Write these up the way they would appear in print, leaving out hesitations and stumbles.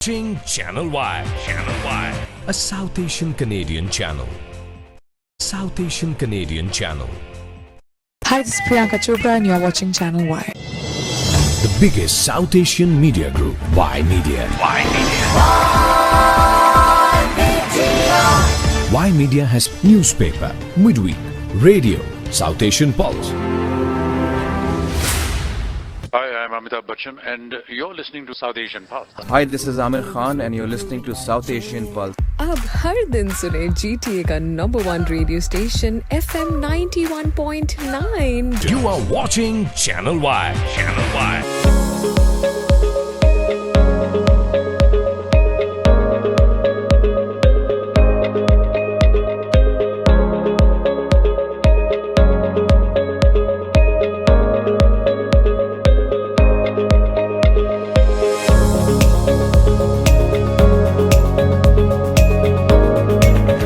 Watching Channel Y. Channel Y. A South Asian Canadian channel. South Asian Canadian channel. Hi, this is Priyanka Chopra and you're watching Channel Y. The biggest South Asian media group, Y Media. Y Media. Y Media has newspaper, midweek, radio, South Asian Pulse. Hi, I'm Amitabh Bachchan and you're listening to South Asian Pulse. Hi, this is Amir Khan and you're listening to South Asian Pulse. अब हर दिन सुने GTA का number 1 radio station FM 91.9. You are watching Channel Y. Channel Y.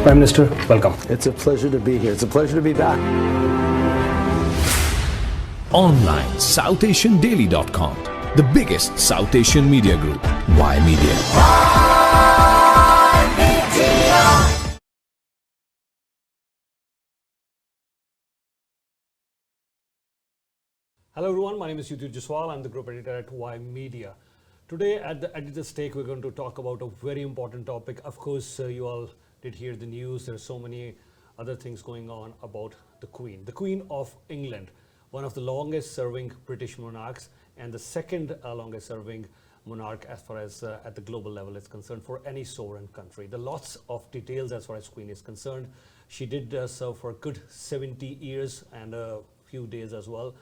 Prime Minister, welcome. It's a pleasure to be here. It's a pleasure to be back. Online, SouthAsianDaily.com. The biggest South Asian media group, Y Media. Hello everyone, my name is Jadoo Jaswal. I'm the group editor at Y Media. Today at the Editor's Take, we're going to talk about a very important topic. Of course, you all did hear the news. There's so many other things going on about the Queen of England, one of the longest serving British monarchs and the second longest serving monarch as far as at the global level is concerned for any sovereign country. There are lots of details as far as Queen is concerned. She did serve for a good 70 years and a few days as well.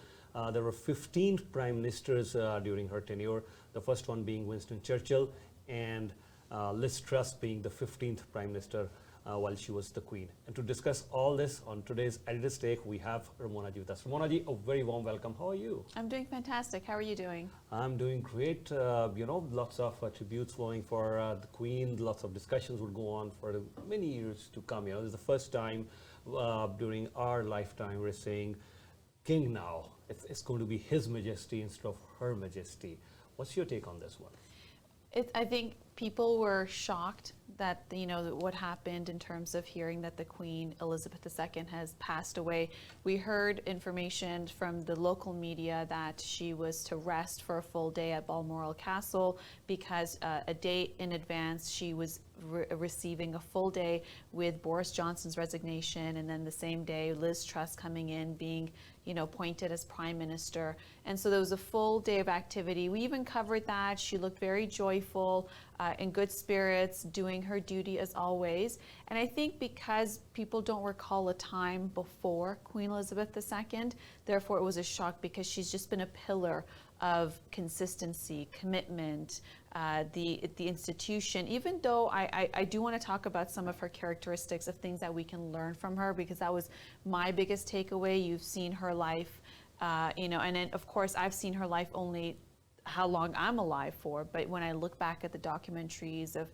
There were 15 prime ministers during her tenure, the first one being Winston Churchill and Liz Truss being the 15th Prime Minister while she was the Queen. And to discuss all this on today's Editor's Take, we have Ramona ji with us. Ramona ji, a very warm welcome. How are you? I'm doing fantastic. How are you doing? I'm doing great. Lots of tributes flowing for the Queen. Lots of discussions would go on for many years to come. This is the first time during our lifetime we're saying King now. It's going to be His Majesty instead of Her Majesty. What's your take on this one? I think people were shocked that what happened in terms of hearing that the Queen Elizabeth II has passed away. We heard information from the local media that she was to rest for a full day at Balmoral Castle because a day in advance she was receiving a full day with Boris Johnson's resignation, and then the same day Liz Truss coming in being appointed as Prime Minister. And so there was a full day of activity. We even covered that. She looked very joyful, in good spirits, doing her duty as always. And I think because people don't recall a time before Queen Elizabeth II, therefore it was a shock because she's just been a pillar of consistency, commitment, the institution, even though I do want to talk about some of her characteristics of things that we can learn from her, because that was my biggest takeaway. You've seen her life, and then of course I've seen her life only how long I'm alive for, but when I look back at the documentaries of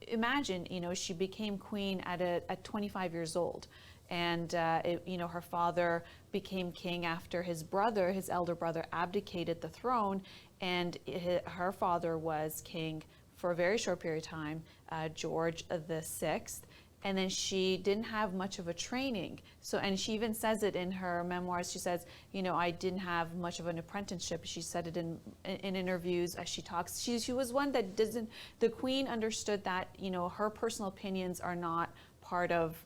imagine, she became queen at 25 years old. And her father became king after his elder brother, abdicated the throne, and her father was king for a very short period of time, George VI. And then she didn't have much of a training. So, and she even says it in her memoirs. She says, I didn't have much of an apprenticeship. She said it in interviews as she talks. She was one that the Queen understood that, her personal opinions are not part of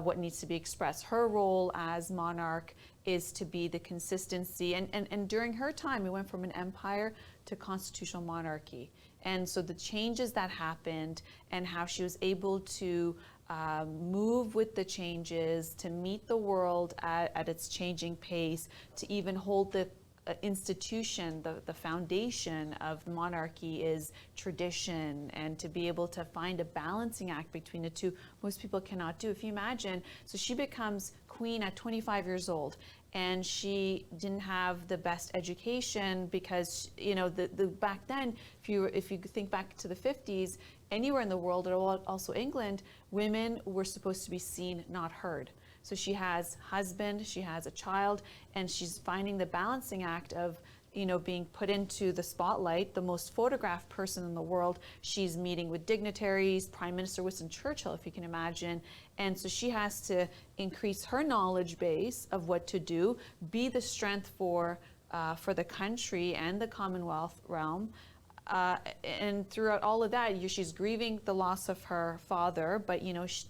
what needs to be expressed. Her role as monarch is to be the consistency. And during her time, we went from an empire to constitutional monarchy. And so the changes that happened and how she was able to move with the changes, to meet the world at its changing pace, to even hold the institution, the foundation of the monarchy is tradition, and to be able to find a balancing act between the two, most people cannot do. If you imagine, so she becomes queen at 25 years old, and she didn't have the best education because the back then, if you think back to the 50s, anywhere in the world, also England, women were supposed to be seen, not heard. So she has husband, she has a child, and she's finding the balancing act of being put into the spotlight, the most photographed person in the world. She's meeting with dignitaries, Prime Minister Winston Churchill, if you can imagine. And so she has to increase her knowledge base of what to do, be the strength for the country and the Commonwealth realm. And throughout all of that, she's grieving the loss of her father, but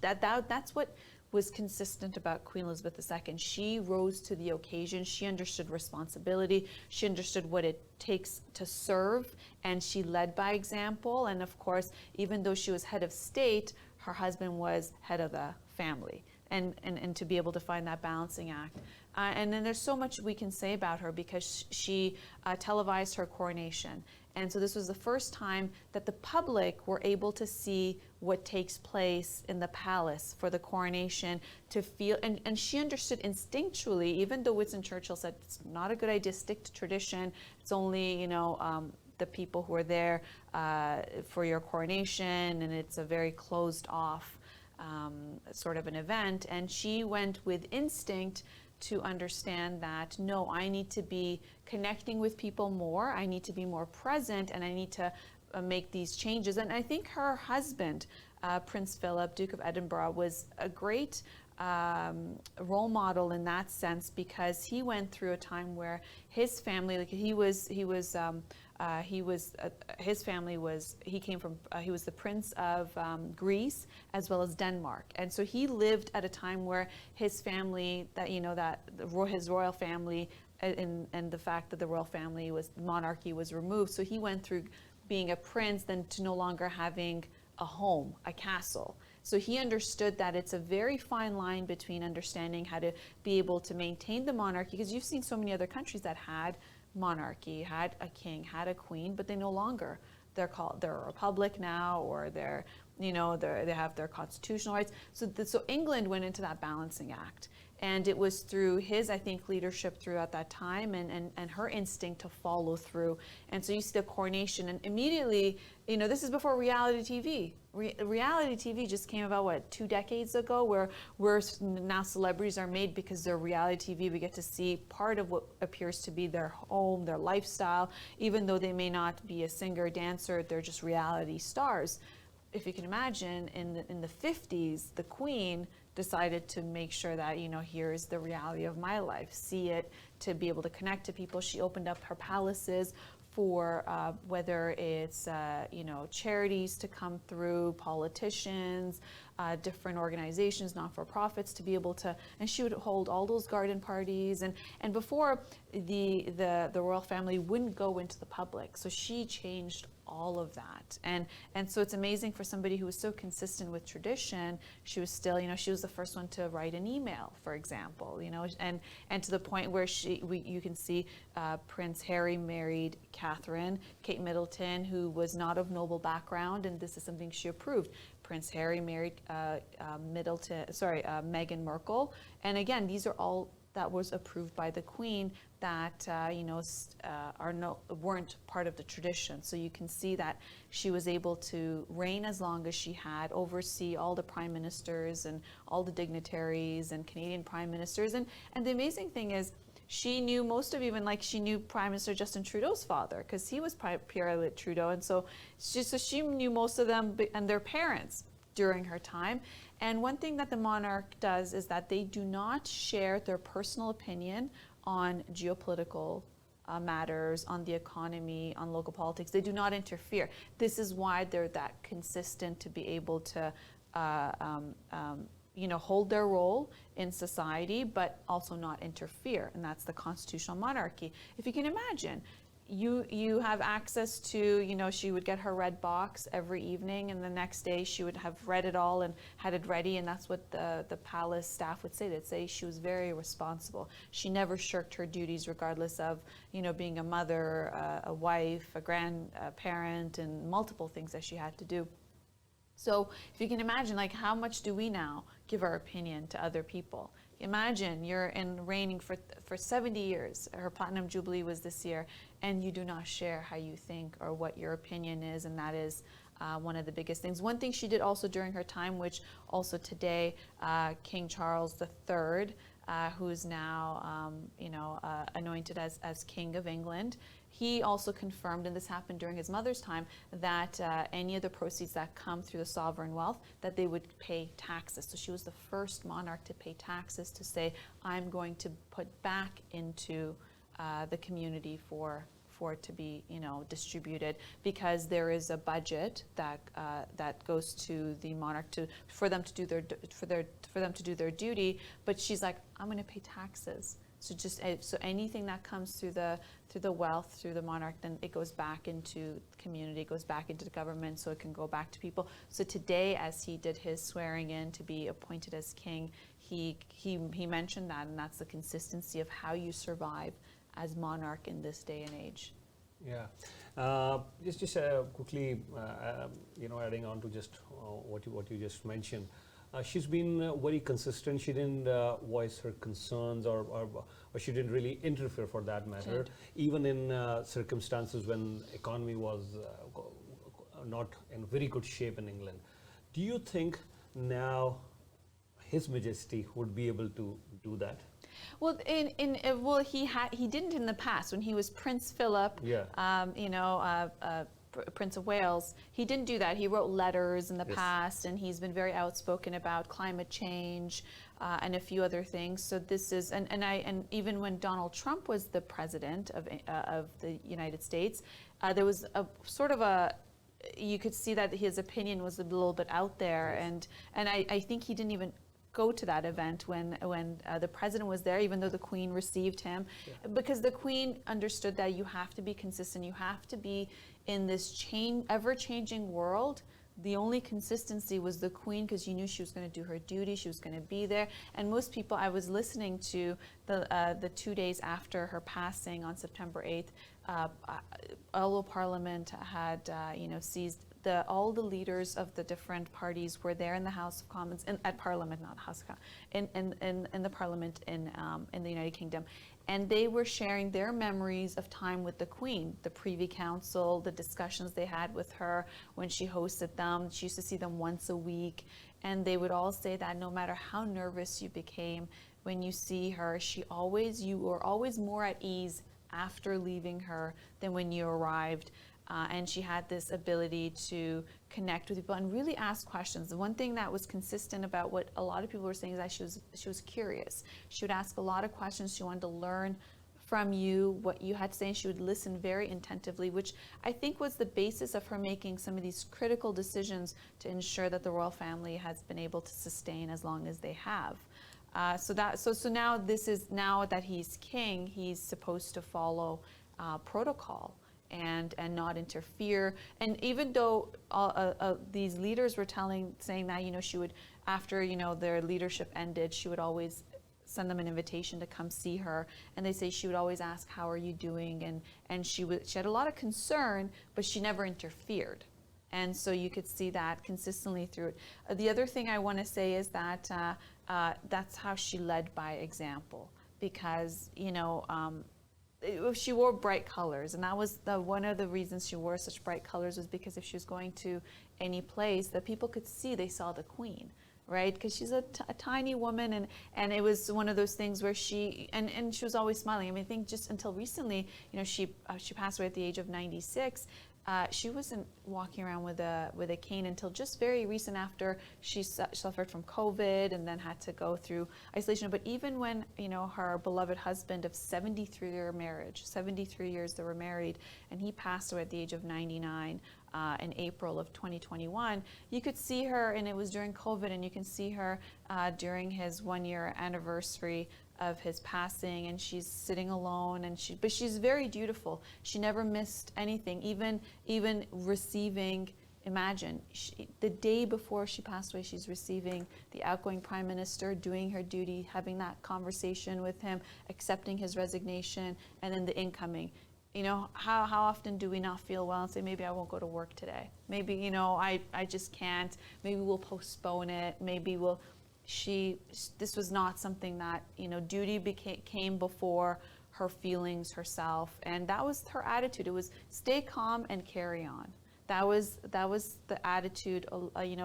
that's what was consistent about Queen Elizabeth II. She rose to the occasion. She understood responsibility. She understood what it takes to serve, and she led by example. And of course, even though she was head of state, her husband was head of the family. And to be able to find that balancing act. And then there's so much we can say about her, because she televised her coronation. And so this was the first time that the public were able to see what takes place in the palace for the coronation, to feel, and she understood instinctually, even though Winston Churchill said it's not a good idea, stick to tradition, it's only, the people who are there for your coronation, and it's a very closed off sort of an event. And she went with instinct to understand that, no, I need to be connecting with people more, I need to be more present, and I need to make these changes. And I think her husband, Prince Philip, Duke of Edinburgh, was a great role model in that sense, because he went through a time where his family, like he was the Prince of Greece as well as Denmark, and so he lived at a time where his family, his royal family, and the fact that the royal family monarchy was removed. So he went through being a prince, then to no longer having a home, a castle. So he understood that it's a very fine line between understanding how to be able to maintain the monarchy, because you've seen so many other countries that had monarchy, had a king, had a queen, but they no longer. They're a republic now, or they have their constitutional rights. So England went into that balancing act. And it was through his, I think, leadership throughout that time, and her instinct to follow through. And so you see the coronation, and immediately, this is before reality TV. Reality TV just came about, 2 decades ago, where now celebrities are made because they're reality TV. We get to see part of what appears to be their home, their lifestyle, even though they may not be a singer, dancer, they're just reality stars. If you can imagine, in the 50s, the Queen decided to make sure that, here is the reality of my life, see it, to be able to connect to people. She opened up her palaces for whether it's, charities to come through, politicians, different organizations, not-for-profits, to be able to, and she would hold all those garden parties. And before, the royal family wouldn't go into the public. So she changed all of that. And so it's amazing for somebody who was so consistent with tradition. She was still, she was the first one to write an email, for example, and to the point where you can see Prince Harry married Catherine, Kate Middleton, who was not of noble background, and this is something she approved. Prince Harry married Meghan Markle, and again, these are all that was approved by the Queen that weren't part of the tradition. So you can see that she was able to reign as long as she had, oversee all the prime ministers and all the dignitaries and Canadian prime ministers. And the amazing thing is, she knew most of, she knew Prime Minister Justin Trudeau's father, because he was Pierre Trudeau, and so she knew most of them and their parents during her time. And one thing that the monarch does is that they do not share their personal opinion on geopolitical matters, on the economy, on local politics. They do not interfere. This is why they're that consistent, to be able to hold their role in society, but also not interfere. And that's the constitutional monarchy. If you can imagine, you have access to, she would get her red box every evening, and the next day she would have read it all and had it ready. And that's what the palace staff would say. They'd say she was very responsible. She never shirked her duties, regardless of, being a mother, a wife, a grandparent, and multiple things that she had to do. So if you can imagine, how much do we now give our opinion to other people? Imagine you're reigning for 70 years. Her Platinum Jubilee was this year, and you do not share how you think or what your opinion is, and that is one of the biggest things. One thing she did also during her time, which also today King Charles III who's now, anointed as King of England. He also confirmed, and this happened during his mother's time, that any of the proceeds that come through the sovereign wealth, that they would pay taxes. So she was the first monarch to pay taxes, to say, I'm going to put back into the community for it to be, distributed, because there is a budget that goes to the monarch for them to do their duty. But she's like, I'm going to pay taxes. So anything that comes through the wealth, through the monarch, then it goes back into the community, goes back into the government, so it can go back to people. So today, as he did his swearing in to be appointed as king, he mentioned that, and that's the consistency of how you survive as monarch in this day and age. Yeah, just quickly, adding on to just what you just mentioned. She's been very consistent. She didn't voice her concerns, or she didn't really interfere, for that matter, even in circumstances when economy was not in very good shape in England. Do you think now His Majesty would be able to do that? Well, he didn't in the past when he was Prince Philip. Prince of Wales, he didn't do that. He wrote letters in the past, and he's been very outspoken about climate change and a few other things. So this is, and even when Donald Trump was the president of the United States, there was a sort of you could see that his opinion was a little bit out there, and I think he didn't even go to that event when the president was there, even though the Queen received him, because the Queen understood that you have to be consistent. You have to be in this ever-changing world. The only consistency was the Queen, because you knew she was going to do her duty, she was going to be there. And most people, I was listening to the 2 days after her passing on September 8th, all of Parliament had seized. All the leaders of the different parties were there in the House of Commons, at Parliament, not House of Commons, in the Parliament in the United Kingdom, and they were sharing their memories of time with the Queen, the Privy Council, the discussions they had with her when she hosted them. She used to see them once a week, and they would all say that no matter how nervous you became when you see her, you were always more at ease after leaving her than when you arrived. And she had this ability to connect with people and really ask questions. The one thing that was consistent about what a lot of people were saying is that she was curious. She would ask a lot of questions. She wanted to learn from you what you had to say, and she would listen very attentively, which I think was the basis of her making some of these critical decisions to ensure that the royal family has been able to sustain as long as they have. So now now that he's king, he's supposed to follow protocol and not interfere. And even though these leaders were saying that, she would, after, their leadership ended, she would always send them an invitation to come see her. And they say she would always ask, how are you doing? And she had a lot of concern, but she never interfered. And so you could see that consistently through it. The other thing I want to say is that that's how she led by example, because, she wore bright colors, and that was one of the reasons she wore such bright colors, was because if she was going to any place that people could see, they saw the Queen, right? Because she's a tiny woman, and it was one of those things where she was always smiling. I mean, I think just until recently, she passed away at the age of 96. She wasn't walking around with a cane until just very recent, after she suffered from COVID and then had to go through isolation. But even when, her beloved husband of 73-year marriage, 73 years they were married, and he passed away at the age of 99 in April of 2021, you could see her, and it was during COVID, and you can see her during his 1-year anniversary of his passing, and she's sitting alone, but she's very dutiful. She never missed anything, even receiving. Imagine, the day before she passed away, she's receiving the outgoing prime minister, doing her duty, having that conversation with him, accepting his resignation, and then the incoming. How often do we not feel well and say, maybe I won't go to work today? Maybe, I just can't. Maybe we'll postpone it. Maybe this was not something that, duty came before her feelings, herself, and that was her attitude. It was stay calm and carry on. That was the attitude,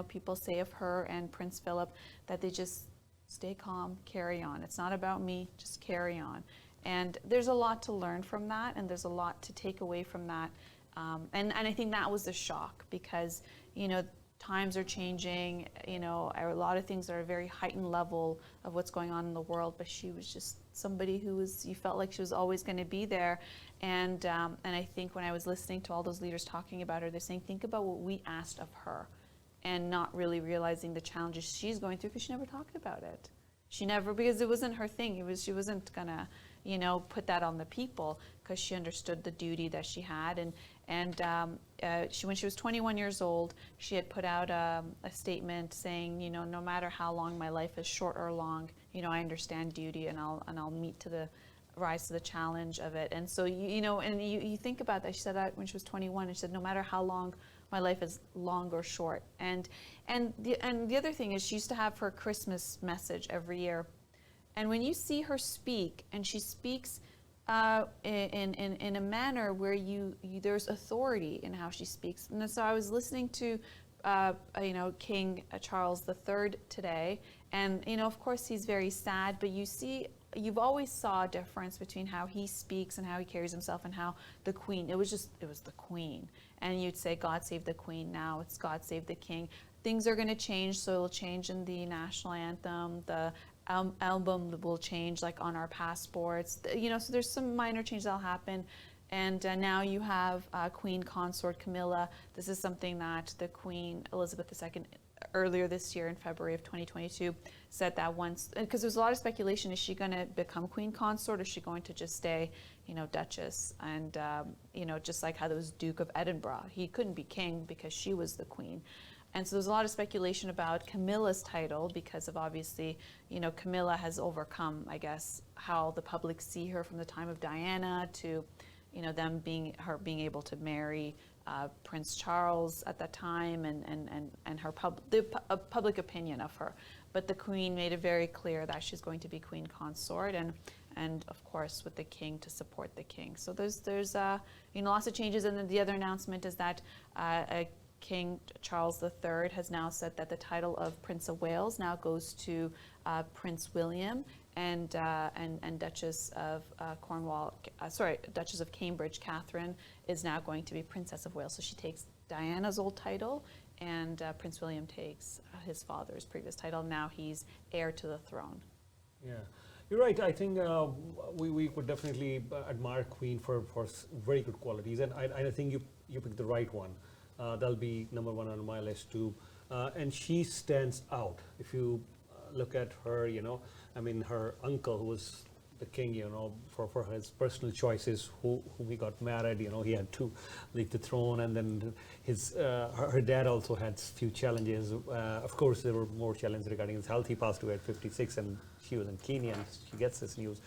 people say of her and Prince Philip, that they just stay calm, carry on. It's not about me, just carry on. And there's a lot to learn from that, and there's a lot to take away from that. And I think that was the shock because, you know, times are changing, you know, a lot of things are a very heightened level of what's going on in the world, but she was just somebody who was, you felt like she was always going to be there. And I think when I was listening to all those leaders talking about her, they're saying, think about what we asked of her, and not really realizing the challenges she's going through because she never talked about it. She never, because it wasn't her thing. She wasn't gonna, you know, put that on the people because she understood the duty that she had. And when she was 21 years old, she had put out a statement saying, you know, no matter how long my life is, short or long, you know, I understand duty, and I'll rise to the challenge of it. And so you think about that. She said that when she was 21, and she said, no matter how long my life is, long or short. And the other thing is, she used to have her Christmas message every year. And when you see her speak, and she speaks in a manner where there's authority in how she speaks. And so I was listening to King Charles III today, and of course he's very sad, but you've always saw a difference between how he speaks and how he carries himself and how the Queen. It was the Queen, and you'd say, God save the Queen. Now it's God save the King. Things are going to change, so it'll change in the national anthem. The album will change, like on our passports. So there's some minor changes that'll happen. And now you have Queen Consort Camilla. This is something that the Queen Elizabeth II, earlier this year in February of 2022, said that once, because there was a lot of speculation, is she going to become Queen Consort, or is she going to just stay, Duchess? And, just like how there was Duke of Edinburgh. He couldn't be king because she was the Queen. And so there's a lot of speculation about Camilla's title because of, obviously, Camilla has overcome, I guess, how the public see her from the time of Diana to, them being able to marry Prince Charles at that time, and her public opinion of her. But the Queen made it very clear that she's going to be Queen Consort, and of course with the King to support the King. So there's lots of changes. And then the other announcement is that King Charles III has now said that the title of Prince of Wales now goes to Prince William, and Duchess of Duchess of Cambridge, Catherine, is now going to be Princess of Wales. So she takes Diana's old title, and Prince William takes his father's previous title. Now he's heir to the throne. Yeah, you're right. I think we could definitely admire Queen for very good qualities, and I think you picked the right one. That'll be number one on my list too. And she stands out. If you look at her, her uncle, who was the king, for his personal choices, who he got married, he had to leave the throne. And then her dad also had few challenges. Of course, there were more challenges regarding his health. He passed away at 56, and she was in Kenya, and she gets this news.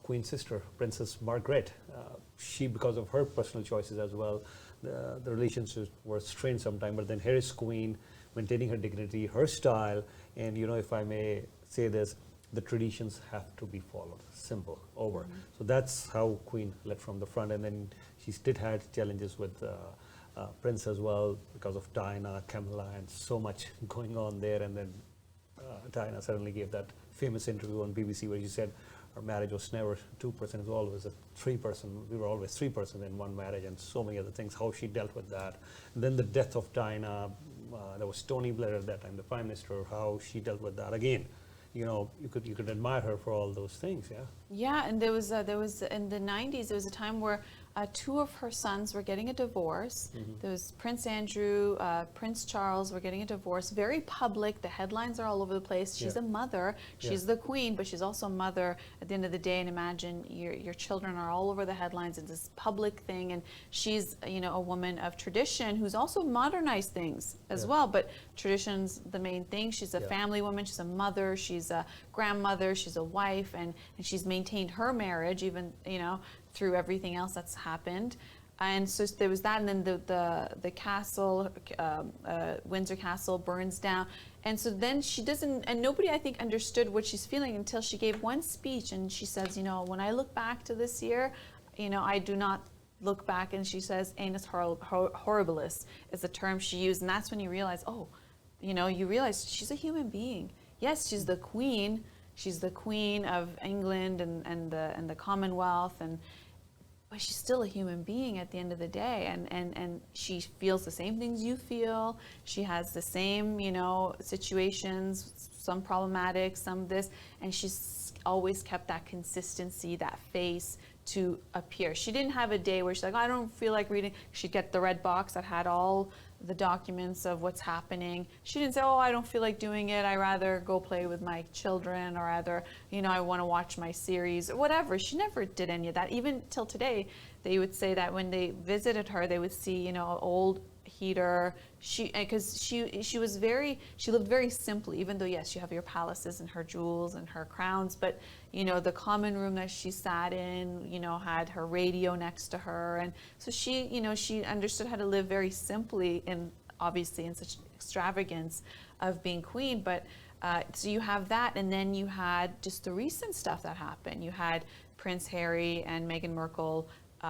Queen's sister, Princess Margaret, she, because of her personal choices as well, the relationships were strained sometime, but then here is Queen, maintaining her dignity, her style, and if I may say this, the traditions have to be followed. Simple, over. Mm-hmm. So that's how Queen led from the front, and then she did have challenges with Prince as well because of Diana, Camilla, and so much going on there. And then Diana suddenly gave that famous interview on BBC where she said our marriage was never 2%, it was always a 3%. We were always 3% in one marriage, and so many other things, how she dealt with that. And then the death of Diana, there was Tony Blair at that time, the Prime Minister, how she dealt with that. Again, you could admire her for all those things, yeah? Yeah, and there was in the 90s, there was a time where two of her sons were getting a divorce. Mm-hmm. There was Prince Andrew, Prince Charles were getting a divorce. Very public. The headlines are all over the place. She's a mother. She's the Queen, but she's also a mother at the end of the day. And imagine your children are all over the headlines. It's this public thing, and she's a woman of tradition who's also modernized things as well. But tradition's the main thing. She's a family woman. She's a mother. She's a grandmother. She's a wife, and she's maintained her marriage even through everything else that's happened. And so there was that, and then the castle, Windsor Castle, burns down. And so then she doesn't, and nobody, I think, understood what she's feeling until she gave one speech, and she says, when I look back to this year, I do not look back, and she says, annus horribilis is the term she used, and that's when you realize, you realize she's a human being. yes, she's the queen. She's the queen of England and the Commonwealth, but she's still a human being at the end of the day, and she feels the same things you feel. She has the same, situations, some problematic, some this, and she's always kept that consistency, that face to appear. She didn't have a day where she's like, I don't feel like reading. She'd get the red box that had all the documents of what's happening. She didn't say, oh, I don't feel like doing it. I rather go play with my children, or rather, I want to watch my series, or whatever. She never did any of that. Even till today, they would say that when they visited her, they would see, old heater. Because she lived very simply, even though, yes, you have your palaces and her jewels and her crowns, but the common room that she sat in, had her radio next to her. And so she understood how to live very simply, and obviously in such extravagance of being queen. But so you have that, and then you had just the recent stuff that happened. You had Prince Harry and Meghan Markle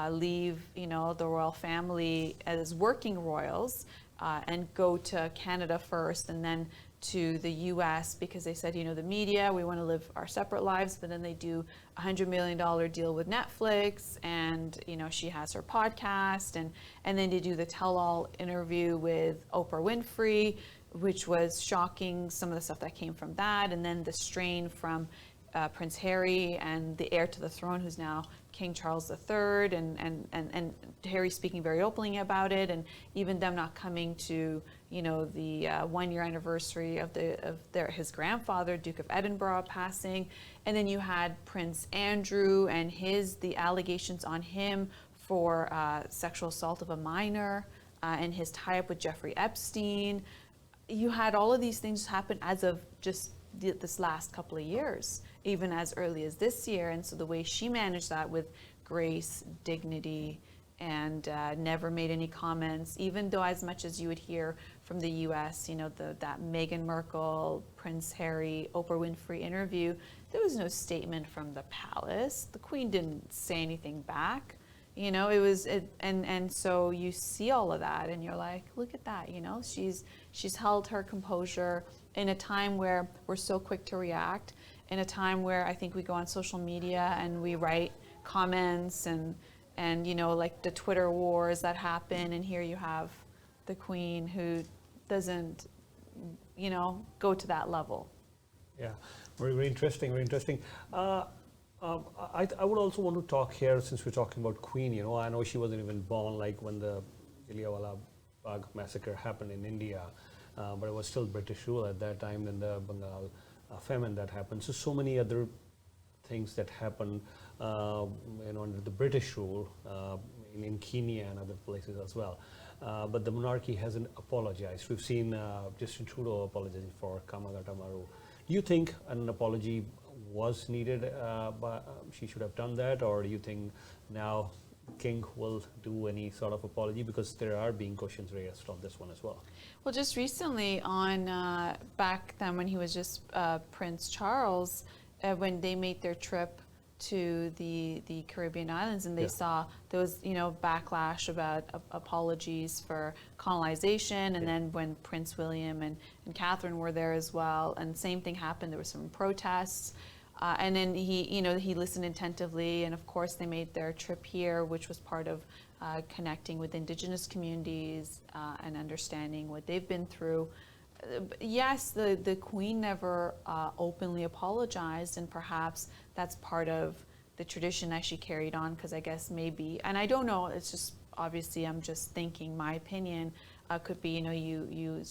leave, the royal family as working royals and go to Canada first, and then to the US, because they said, the media, we want to live our separate lives. But then they do a $100 million deal with Netflix, and she has her podcast, and then they do the tell-all interview with Oprah Winfrey, which was shocking, some of the stuff that came from that, and then the strain from Prince Harry and the heir to the throne, who's now King Charles III, and Harry speaking very openly about it, and even them not coming to the 1-year anniversary of his grandfather, Duke of Edinburgh, passing. And then you had Prince Andrew and the allegations on him for sexual assault of a minor, and his tie-up with Jeffrey Epstein. You had all of these things happen as of just this last couple of years, even as early as this year. And so the way she managed that with grace, dignity, and never made any comments, even though as much as you would hear from the US, that Meghan Markle, Prince Harry, Oprah Winfrey interview, there was no statement from the palace. The Queen didn't say anything back. And so you see all of that, and you're like, look at that, she's held her composure in a time where we're so quick to react, in a time where I think we go on social media and we write comments and like the Twitter wars that happen, and here you have the Queen who doesn't, go to that level. Yeah, very, very interesting, very interesting. I would also want to talk here, since we're talking about Queen, I know she wasn't even born like when the Jallianwala Bagh massacre happened in India, but it was still British rule at that time, then the Bengal famine that happened. So many other things that happened, under the British rule in Kenya and other places as well. But the monarchy hasn't apologized. We've seen Justin Trudeau apologizing for Kamagata Maru. Do you think an apology was needed, but she should have done that, or do you think now King will do any sort of apology, because there are being questions raised on this one as well? Well, just recently on back then when he was just Prince Charles, when they made their trip to the Caribbean islands, and they saw there was backlash about apologies for colonization, and then when Prince William and Catherine were there as well, and same thing happened. There were some protests. And then he listened attentively, and of course they made their trip here, which was part of connecting with Indigenous communities and understanding what they've been through. Yes, the Queen never openly apologized, and perhaps that's part of the tradition that she carried on, because I guess maybe, and I don't know, it's just obviously I'm just thinking, my opinion could be, you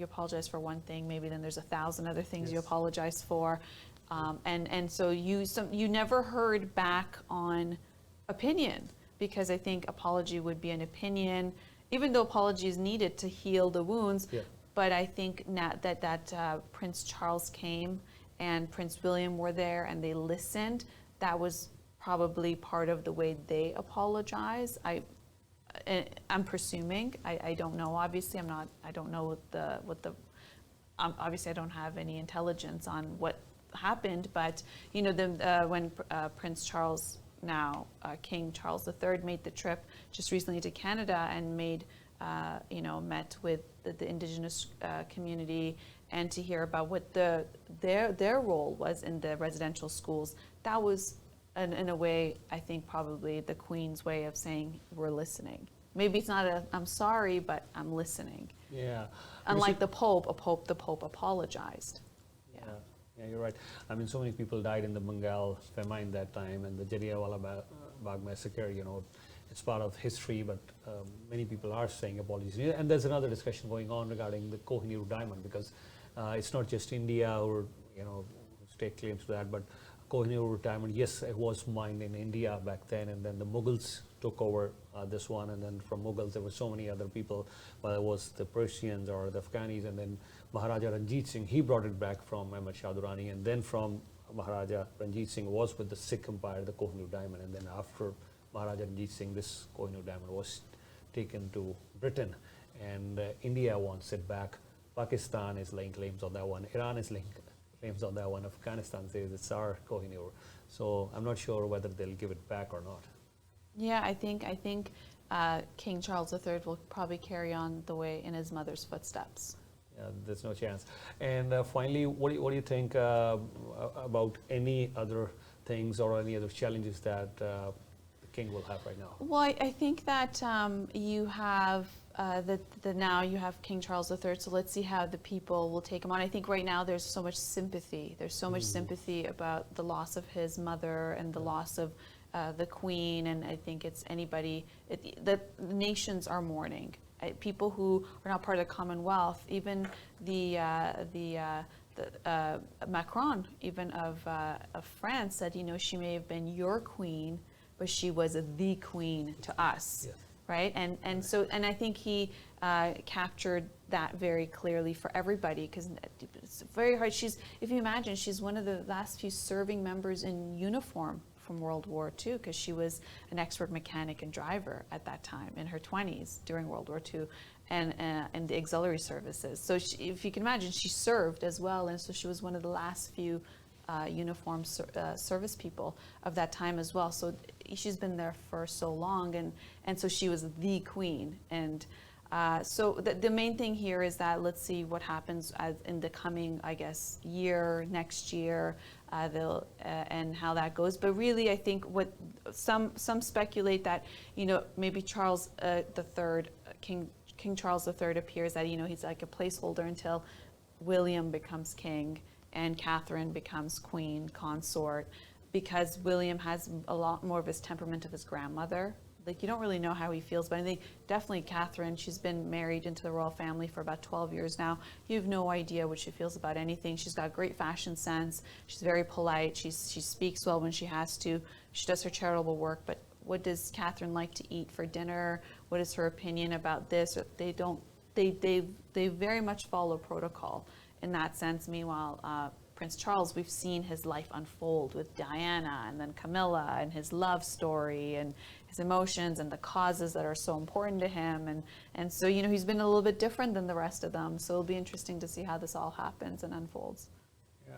apologize for one thing, maybe then there's 1,000 other things you apologize for. And so you never heard back on opinion, because I think apology would be an opinion, even though apology is needed to heal the wounds. Yeah. But I think that Prince Charles came and Prince William were there and they listened. That was probably part of the way they apologize. I'm presuming. I don't know. Obviously, I don't know what the. Obviously, I don't have any intelligence on what happened, but when Prince Charles, now King Charles III, made the trip just recently to Canada and made met with the indigenous community, and to hear about what their role was in the residential schools. That was, in a way, I think probably the Queen's way of saying, we're listening. Maybe it's not I'm sorry, but I'm listening. Yeah. Unlike the Pope apologized. Yeah, you're right. I mean, so many people died in the Bengal famine that time, and the Jallianwala Bagh massacre, it's part of history, but many people are saying apologies. And there's another discussion going on regarding the Kohinoor diamond, because it's not just India or, stake claims to that, but Kohinoor diamond, yes, it was mined in India back then, and then the Mughals took over this one, and then from Mughals there were so many other people, whether it was the Persians or the Afghanis, and then Maharaja Ranjit Singh, he brought it back from Ahmad Shah Durrani, and then from Maharaja Ranjit Singh was with the Sikh Empire, the Kohinoor diamond, and then after Maharaja Ranjit Singh, this Kohinoor diamond was taken to Britain, and India wants it back. Pakistan is laying claims on that one. Iran is laying claims on that one. Afghanistan says it's our Kohinoor. So I'm not sure whether they'll give it back or not. Yeah, I think King Charles III will probably carry on the way in his mother's footsteps. Yeah, there's no chance. And finally, what do you think about any other things or any other challenges that the king will have right now? Well, I think that you have now you have King Charles III, so let's see how the people will take him on. I think right now there's so much sympathy. There's so much sympathy about the loss of his mother and the loss of the Queen, and I think it's anybody. The nations are mourning. People who are not part of the Commonwealth, even the Macron, even of France, said, she may have been your queen, but she was the queen to us. Yes. Right, and I think he captured that very clearly for everybody, because it's very hard. If you imagine, she's one of the last few serving members in uniform from World War II, because she was an expert mechanic and driver at that time in her 20s during World War II, and the auxiliary services. So if you can imagine, she served as well, and so she was one of the last few uniformed service people of that time as well. So she's been there for so long, and so she was the queen. And so the main thing here is that let's see what happens in the coming, I guess, next year, and how that goes. But really, I think what some speculate that maybe Charles III, King Charles III appears that he's like a placeholder until William becomes king and Catherine becomes queen consort, because William has a lot more of his temperament of his grandmother. Like, you don't really know how he feels, but I think definitely Catherine, she's been married into the royal family for about 12 years now. You have no idea what she feels about anything. She's got great fashion sense. She's very polite. She speaks well when she has to. She does her charitable work, but what does Catherine like to eat for dinner? What is her opinion about this? They very much follow protocol in that sense. Meanwhile, Prince Charles, we've seen his life unfold with Diana and then Camilla, and his love story and his emotions and the causes that are so important to him. And so, he's been a little bit different than the rest of them. So it'll be interesting to see how this all happens and unfolds. Yeah.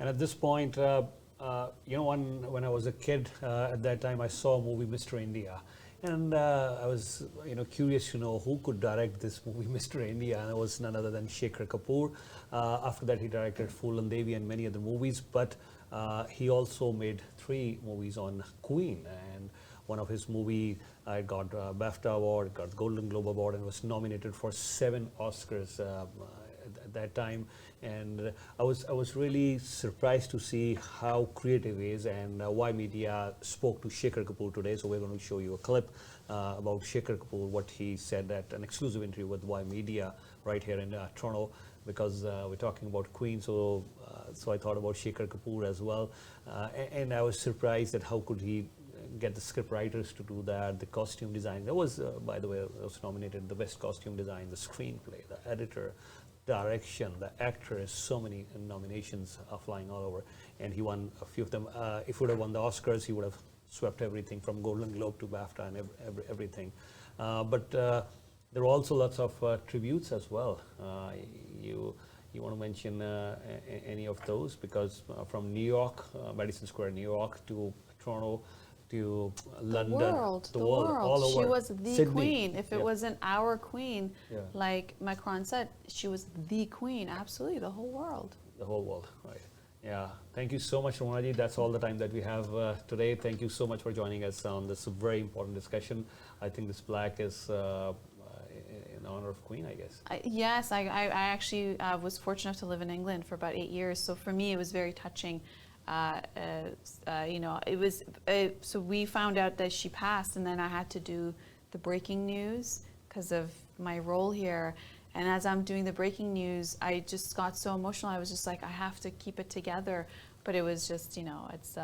And at this point, when I was a kid, at that time I saw a movie, Mr. India. And I was, curious to know who could direct this movie, Mr. India, and it was none other than Shekhar Kapoor. After that, he directed Fool and Devi and many other movies, but he also made 3 movies on Queen, and one of his movie got BAFTA award, got Golden Globe award, and was nominated for 7 Oscars at that time. And I was really surprised to see how creative he is, and Y Media spoke to Shekhar Kapoor today, so we're going to show you a clip about Shekhar Kapoor, what he said at an exclusive interview with Y Media right here in Toronto, because we're talking about Queen, so I thought about Shekhar Kapoor as well, and I was surprised at how could he get the script writers to do that, the costume design. That was, by the way, I was nominated the best costume design, the screenplay, the editor, direction, the actress, so many nominations are flying all over, and he won a few of them. If he would have won the Oscars, he would have swept everything from Golden Globe to BAFTA and everything. But there are also lots of tributes as well. You want to mention any of those? Because from New York, Madison Square, New York, to Toronto, to London, the world, all over. She was the Sydney. queen. If it Yeah. wasn't our queen, Yeah. like Macron said, she was the queen. Absolutely, the whole world. The whole world, right? Yeah. Thank you so much, Ramanaji. That's all the time that we have today. Thank you so much for joining us on this very important discussion. I think this plaque is in honor of Queen, I guess. Yes, I actually was fortunate enough to live in England for about 8 years. So for me, it was very touching. You know, it was, so we found out that she passed, and then I had to do the breaking news because of my role here. And as I'm doing the breaking news, I just got so emotional. I was just like, I have to keep it together. But it was just, you know, it's,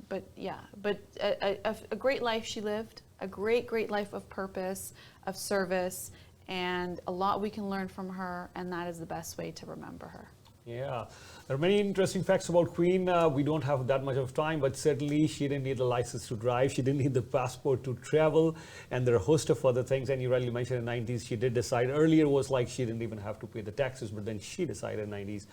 but yeah, but a great life she lived, a great life of purpose, of service, and a lot we can learn from her, and that is the best way to remember her. Yeah, there are many interesting facts about Queen. We don't have that much of time, but certainly she didn't need a license to drive. She didn't need the passport to travel, and there are a host of other things. And you rightly mentioned in the 90s, she did decide. Earlier was like she didn't even have to pay the taxes, but then she decided in the 90s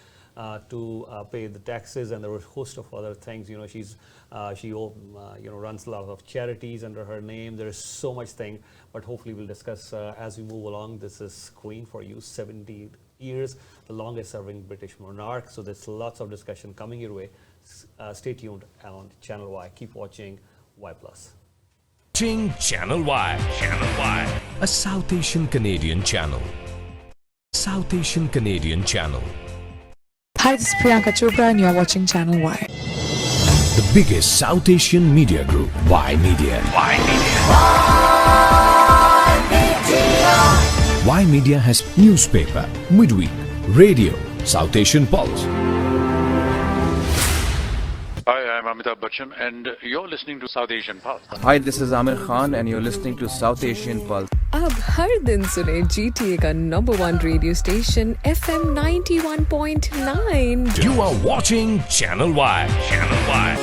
to pay the taxes, and there were a host of other things. You know, she runs a lot of charities under her name. There is so much thing, but hopefully we'll discuss as we move along. This is Queen for you, 70 years, the longest serving British monarch. So there's lots of discussion coming your way. Stay tuned on Channel Y. Keep watching Y+. Watching Channel Y. Channel Y. A South Asian Canadian channel. South Asian Canadian channel. Hi, this is Priyanka Chopra and you're watching Channel Y. The biggest South Asian media group. Y Media. Y Media. Y Media has newspaper, midweek, radio, South Asian Pulse. Hi, I'm Amitabh Bachchan, and you're listening to South Asian Pulse. Hi, this is Amir Khan, and you're listening to South Asian Pulse. अब हर दिन सुने GTA का #1 radio station FM 91.9. You are watching Channel Y. Channel Y.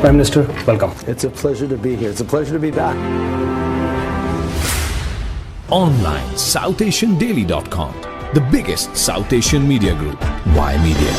Prime Minister, welcome. It's a pleasure to be here. It's a pleasure to be back. Online, SouthAsianDaily.com. The biggest South Asian media group. Y Media.